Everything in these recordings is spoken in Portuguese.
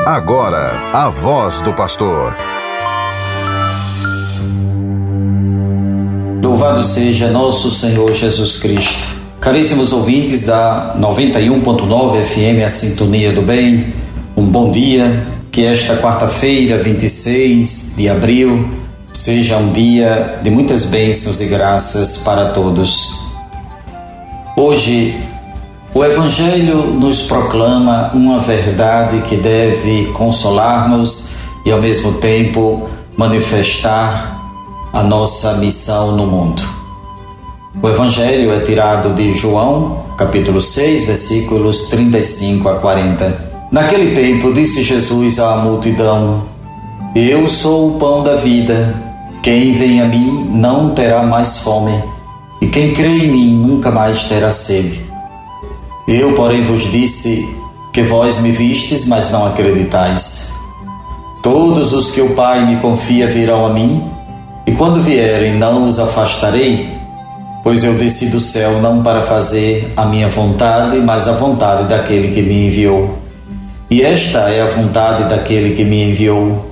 Agora, a voz do pastor. Louvado seja nosso Senhor Jesus Cristo. Caríssimos ouvintes da 91.9 FM, a Sintonia do Bem, um bom dia. Que esta quarta-feira, 26 de abril, seja um dia de muitas bênçãos e graças para todos. Hoje, o Evangelho nos proclama uma verdade que deve consolar-nos e, ao mesmo tempo, manifestar a nossa missão no mundo. O Evangelho é tirado de João, capítulo 6, versículos 35 a 40. Naquele tempo, disse Jesus à multidão: Eu sou o pão da vida. Quem vem a mim não terá mais fome, e quem crê em mim nunca mais terá sede. Eu, porém, vos disse que vós me vistes, mas não acreditais. Todos os que o Pai me confia virão a mim, e quando vierem não os afastarei, pois eu desci do céu não para fazer a minha vontade, mas a vontade daquele que me enviou. E esta é a vontade daquele que me enviou,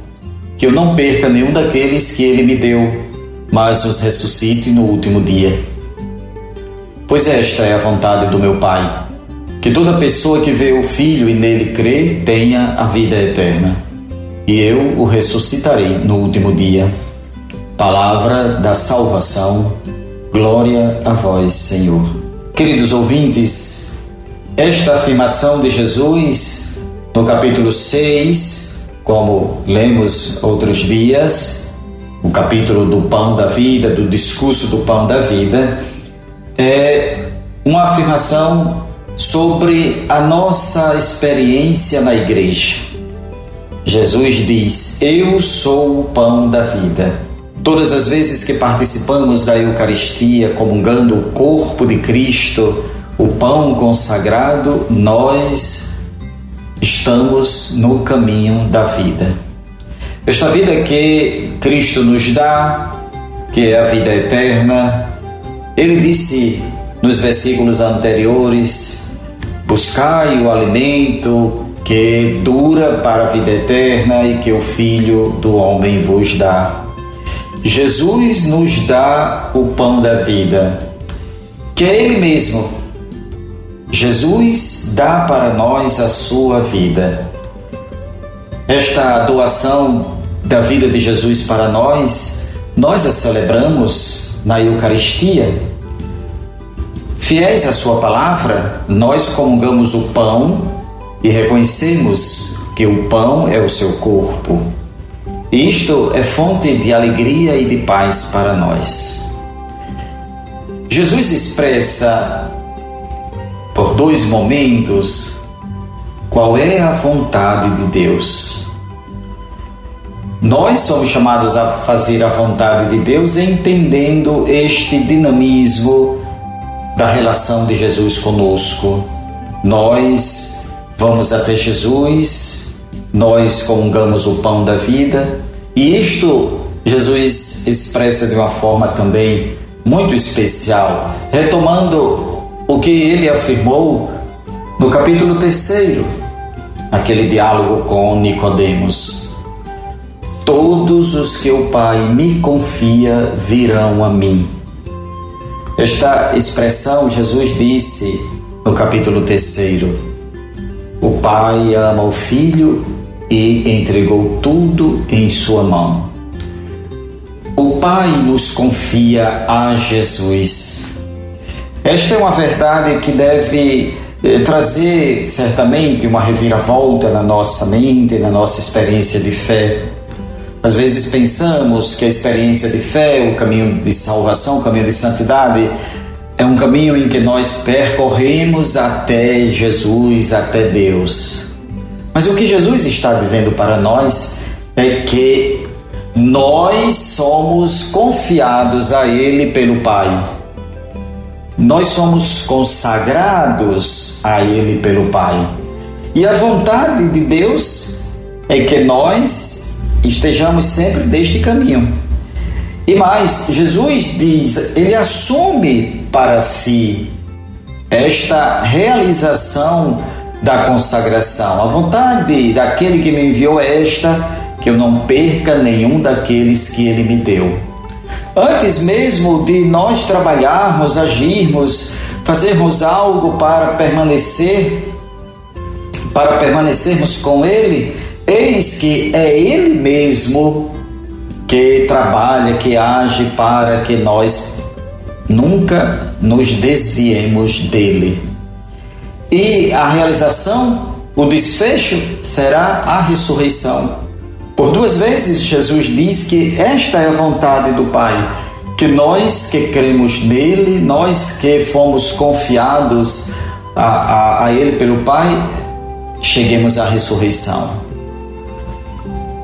que eu não perca nenhum daqueles que ele me deu, mas os ressuscite no último dia. Pois esta é a vontade do meu Pai, que toda pessoa que vê o Filho e nele crê tenha a vida eterna, e eu o ressuscitarei no último dia. Palavra da salvação. Glória a vós, Senhor. Queridos ouvintes, esta afirmação de Jesus no capítulo 6, como lemos outros dias, o capítulo do pão da vida, do discurso do pão da vida, é uma afirmação sobre a nossa experiência na igreja. Jesus diz: Eu sou o pão da vida. Todas as vezes que participamos da Eucaristia, comungando o corpo de Cristo, o pão consagrado, nós estamos no caminho da vida. Esta vida que Cristo nos dá, que é a vida eterna, Ele disse nos versículos anteriores: buscai o alimento que dura para a vida eterna e que o Filho do Homem vos dá. Jesus nos dá o pão da vida, que é Ele mesmo. Jesus dá para nós a sua vida. Esta doação da vida de Jesus para nós a celebramos na Eucaristia. Fiéis à sua palavra, nós comungamos o pão e reconhecemos que o pão é o seu corpo. Isto é fonte de alegria e de paz para nós. Jesus expressa por dois momentos qual é a vontade de Deus. Nós somos chamados a fazer a vontade de Deus entendendo este dinamismo da relação de Jesus conosco. Nós vamos até Jesus, nós comungamos o pão da vida, e isto Jesus expressa de uma forma também muito especial, retomando o que ele afirmou no capítulo 3, naquele diálogo com Nicodemos: Todos os que o Pai me confia virão a mim. Esta expressão Jesus disse no capítulo 3. O Pai ama o Filho e entregou tudo em sua mão. O Pai nos confia a Jesus. Esta é uma verdade que deve trazer certamente uma reviravolta na nossa mente, na nossa experiência de fé. Às vezes pensamos que a experiência de fé, o caminho de salvação, o caminho de santidade, é um caminho em que nós percorremos até Jesus, até Deus. Mas o que Jesus está dizendo para nós é que nós somos confiados a Ele pelo Pai. Nós somos consagrados a Ele pelo Pai. E a vontade de Deus é que nós estejamos sempre neste caminho. E mais, Jesus diz, Ele assume para si esta realização da consagração. A vontade daquele que me enviou é esta, que eu não perca nenhum daqueles que ele me deu. Antes mesmo de nós trabalharmos, agirmos, fazermos algo para permanecermos com ele, eis que é ele mesmo que trabalha, que age para que nós nunca nos desviemos dele. E a realização, o desfecho, será a ressurreição. Por 2 vezes Jesus diz que esta é a vontade do Pai, que nós que cremos nele, nós que fomos confiados a ele pelo Pai, cheguemos à ressurreição.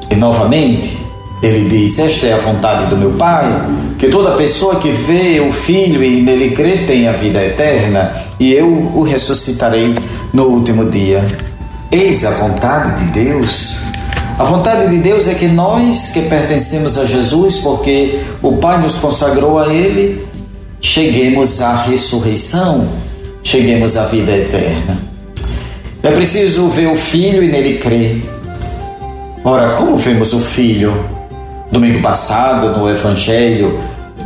E novamente, ele diz, esta é a vontade do meu Pai, que toda pessoa que vê o Filho e nele crê tenha vida eterna, e eu o ressuscitarei no último dia. Eis a vontade de Deus. A vontade de Deus é que nós que pertencemos a Jesus, porque o Pai nos consagrou a Ele, cheguemos à ressurreição, cheguemos à vida eterna. É preciso ver o Filho e nele crer. Ora, como vemos o Filho? Domingo passado, no Evangelho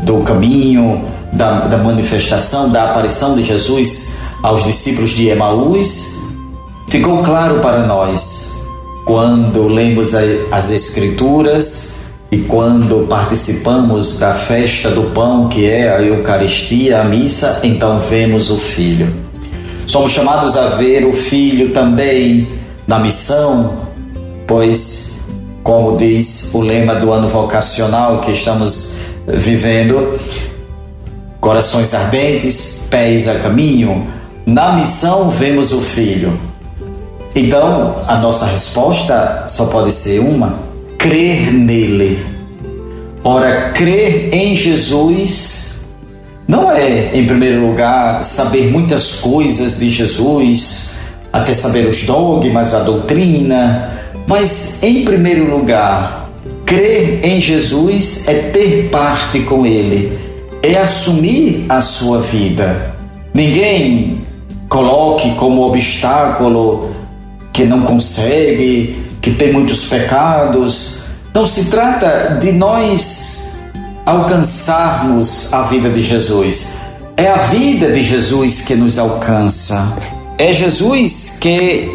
do caminho, da manifestação, da aparição de Jesus aos discípulos de Emaús, ficou claro para nós. Quando lemos as Escrituras e quando participamos da festa do pão, que é a Eucaristia, a missa, então vemos o Filho. Somos chamados a ver o Filho também na missão, pois, como diz o lema do ano vocacional que estamos vivendo, corações ardentes, pés a caminho, na missão vemos o Filho. Então, a nossa resposta só pode ser uma: crer nele. Ora, crer em Jesus não é, em primeiro lugar, saber muitas coisas de Jesus, até saber os dogmas, a doutrina, mas, em primeiro lugar, crer em Jesus é ter parte com ele, é assumir a sua vida. Ninguém coloque como obstáculo que não consegue, que tem muitos pecados. Não se trata de nós alcançarmos a vida de Jesus. É a vida de Jesus que nos alcança. É Jesus que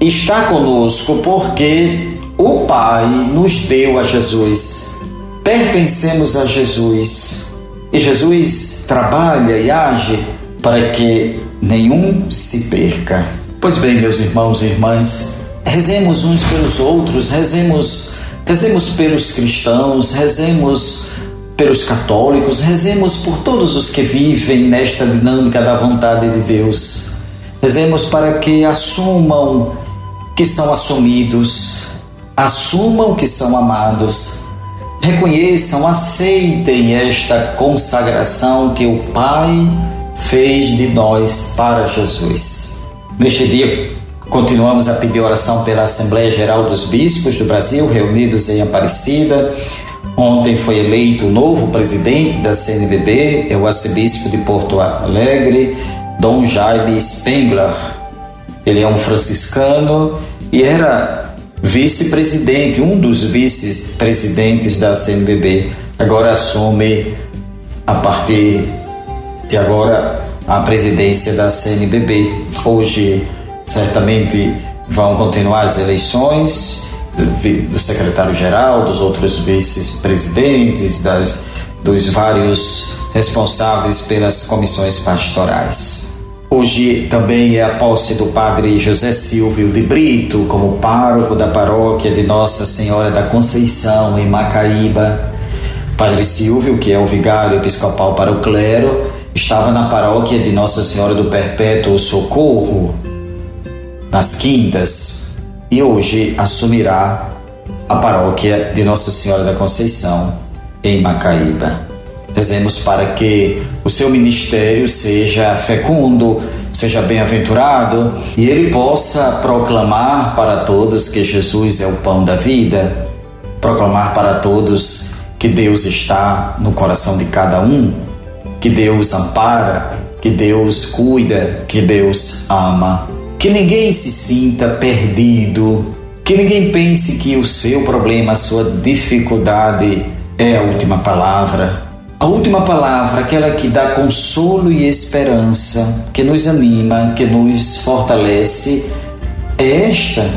está conosco porque o Pai nos deu a Jesus. Pertencemos a Jesus. E Jesus trabalha e age para que nenhum se perca. Pois bem, meus irmãos e irmãs, rezemos uns pelos outros, rezemos pelos cristãos, rezemos pelos católicos, rezemos por todos os que vivem nesta dinâmica da vontade de Deus. Rezemos para que assumam que são assumidos, assumam que são amados, reconheçam, aceitem esta consagração que o Pai fez de nós para Jesus. Neste dia, continuamos a pedir oração pela Assembleia Geral dos Bispos do Brasil, reunidos em Aparecida. Ontem foi eleito o novo presidente da CNBB, é o arcebispo de Porto Alegre, Dom Jaime Spengler. Ele é um franciscano e era vice-presidente, um dos vice-presidentes da CNBB. Agora assume, a partir de agora, a presidência da CNBB. Hoje, certamente, vão continuar as eleições do secretário-geral, dos outros vice-presidentes, dos vários responsáveis pelas comissões pastorais. Hoje também é a posse do padre José Silvio de Brito como pároco da paróquia de Nossa Senhora da Conceição, em Macaíba. Padre Silvio, que é o vigário episcopal para o clero, estava na paróquia de Nossa Senhora do Perpétuo Socorro, nas quintas, e hoje assumirá a paróquia de Nossa Senhora da Conceição, em Macaíba. Rezemos para que o seu ministério seja fecundo, seja bem-aventurado e ele possa proclamar para todos que Jesus é o pão da vida, proclamar para todos que Deus está no coração de cada um, que Deus ampara, que Deus cuida, que Deus ama. Que ninguém se sinta perdido, que ninguém pense que o seu problema, a sua dificuldade é a última palavra. A última palavra, aquela que dá consolo e esperança, que nos anima, que nos fortalece, é esta: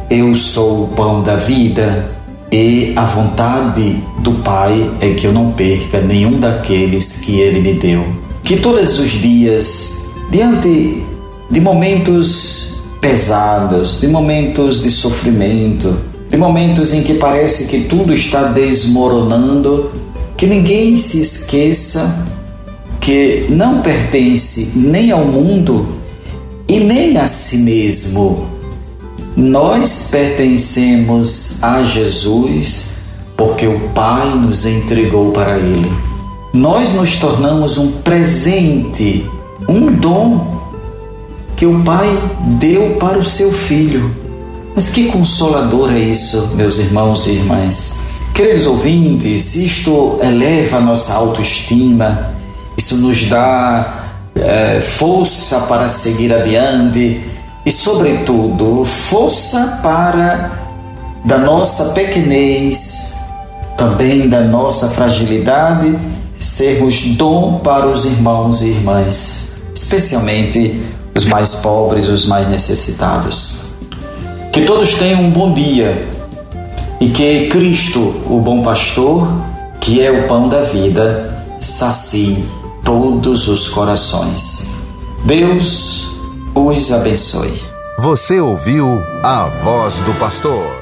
eu sou o pão da vida, e a vontade do Pai é que eu não perca nenhum daqueles que Ele me deu. Que todos os dias, diante de momentos pesados, de momentos de sofrimento, de momentos em que parece que tudo está desmoronando, que ninguém se esqueça que não pertence nem ao mundo e nem a si mesmo. Nós pertencemos a Jesus porque o Pai nos entregou para Ele. Nós nos tornamos um presente, um dom que o Pai deu para o seu Filho. Mas que consolador é isso, meus irmãos e irmãs. Queridos ouvintes, isto eleva a nossa autoestima, isso nos dá força para seguir adiante e, sobretudo, força para, da nossa pequenez, também da nossa fragilidade, sermos dom para os irmãos e irmãs, especialmente os mais pobres, os mais necessitados. Que todos tenham um bom dia e que Cristo, o bom pastor, que é o pão da vida, sacie todos os corações. Deus os abençoe. Você ouviu a Voz do Pastor.